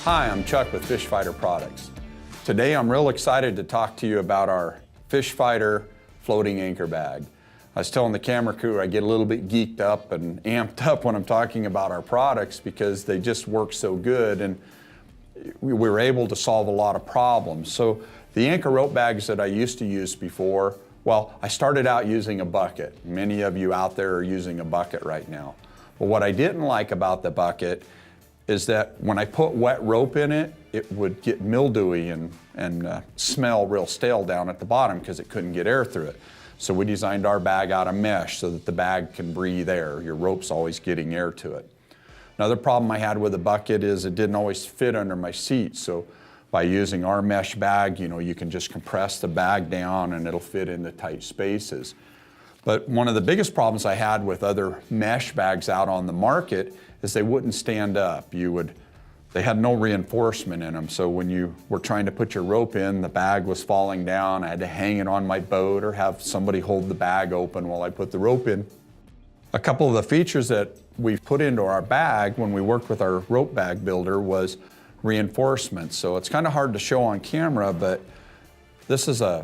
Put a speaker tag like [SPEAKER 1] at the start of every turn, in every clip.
[SPEAKER 1] Hi, I'm Chuck with Fish Fighter Products. Today I'm real excited to talk to you about our Fish Fighter floating anchor bag. I was telling the camera crew I get a little bit geeked up and amped up when I'm talking about our products because they just work so good and we were able to solve a lot of problems. So the anchor rope bags that I used to use before, well, I started out using a bucket. Many of you out there are using a bucket right now. But what I didn't like about the bucket is that when I put wet rope in it, it would get mildewy and smell real stale down at the bottom because it couldn't get air through it. So we designed our bag out of mesh so that the bag can breathe air. Your rope's always getting air to it. Another problem I had with the bucket is it didn't always fit under my seat. So by using our mesh bag, you can just compress the bag down and it'll fit into tight spaces. But one of the biggest problems I had with other mesh bags out on the market is they wouldn't stand up. They had no reinforcement in them. So when you were trying to put your rope in, the bag was falling down. I had to hang it on my boat or have somebody hold the bag open while I put the rope in. A couple of the features that we've put into our bag when we worked with our rope bag builder was reinforcement. So it's kind of hard to show on camera, but this is a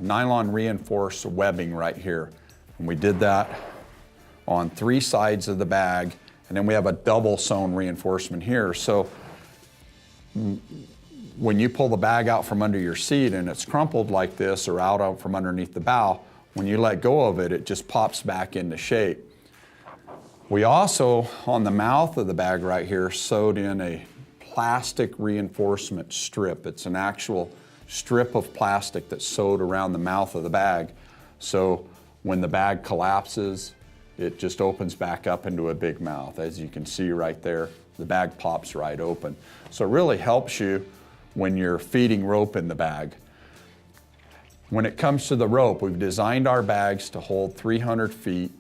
[SPEAKER 1] nylon reinforced webbing right here. And we did that on 3 sides of the bag. And then we have a double sewn reinforcement here. So when you pull the bag out from under your seat and it's crumpled like this or out from underneath the bow, when you let go of it, it just pops back into shape. We also, on the mouth of the bag right here, sewed in a plastic reinforcement strip. It's an actual strip of plastic that's sewed around the mouth of the bag. So when the bag collapses, it just opens back up into a big mouth. As you can see right there, the bag pops right open. So it really helps you when you're feeding rope in the bag. When it comes to the rope, we've designed our bags to hold 300 feet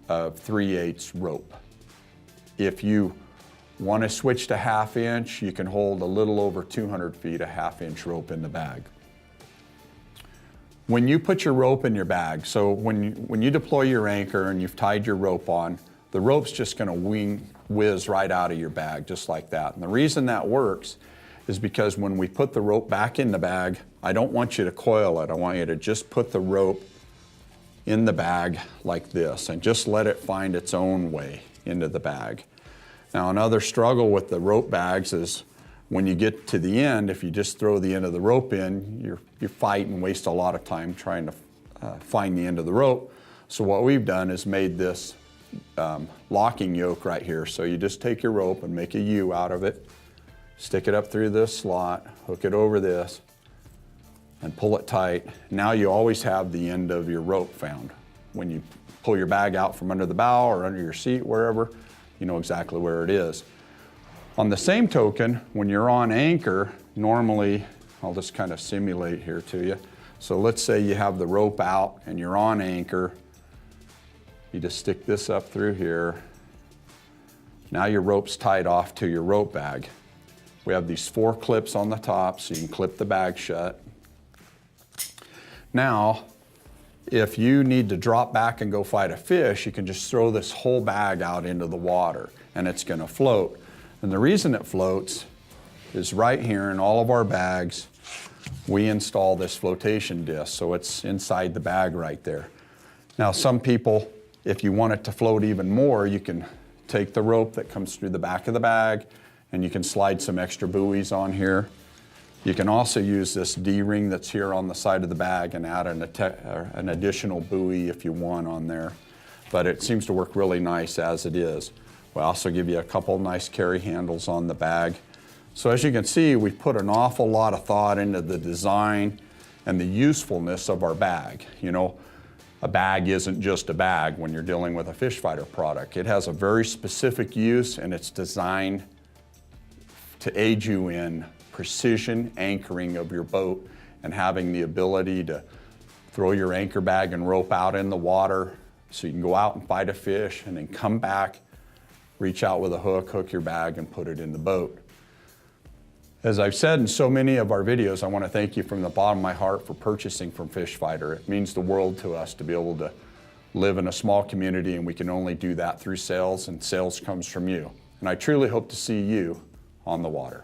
[SPEAKER 1] of 3/8 rope. If you want to switch to 1/2 inch, you can hold a little over 200 feet of 1/2 inch rope in the bag. When you put your rope in your bag, so when you deploy your anchor and you've tied your rope on, the rope's just going to whiz right out of your bag, just like that. And the reason that works is because when we put the rope back in the bag, I don't want you to coil it. I want you to just put the rope in the bag like this and just let it find its own way into the bag. Now, another struggle with the rope bags is when you get to the end, if you just throw the end of the rope in, you fight and waste a lot of time trying to find the end of the rope. So what we've done is made this locking yoke right here. So you just take your rope and make a U out of it, stick it up through this slot, hook it over this, and pull it tight. Now you always have the end of your rope found. When you pull your bag out from under the bow or under your seat, wherever, you know exactly where it is. On the same token, when you're on anchor, normally, I'll just kind of simulate here to you. So let's say you have the rope out and you're on anchor. You just stick this up through here. Now your rope's tied off to your rope bag. We have these 4 clips on the top so you can clip the bag shut. Now, if you need to drop back and go fight a fish, you can just throw this whole bag out into the water and it's going to float. And the reason it floats is right here in all of our bags, we install this flotation disc, so it's inside the bag right there. Now some people, if you want it to float even more, you can take the rope that comes through the back of the bag and you can slide some extra buoys on here. You can also use this D-ring that's here on the side of the bag and add an additional buoy if you want on there. But it seems to work really nice as it is. We also give you a couple nice carry handles on the bag. So as you can see, we've put an awful lot of thought into the design and the usefulness of our bag. A bag isn't just a bag when you're dealing with a fish fighter product. It has a very specific use and it's designed to aid you in precision anchoring of your boat and having the ability to throw your anchor bag and rope out in the water so you can go out and fight a fish and then come back, reach out with a hook, hook your bag, and put it in the boat. As I've said in so many of our videos, I want to thank you from the bottom of my heart for purchasing from Fish Fighter. It means the world to us to be able to live in a small community, and we can only do that through sales, and sales comes from you. And I truly hope to see you on the water.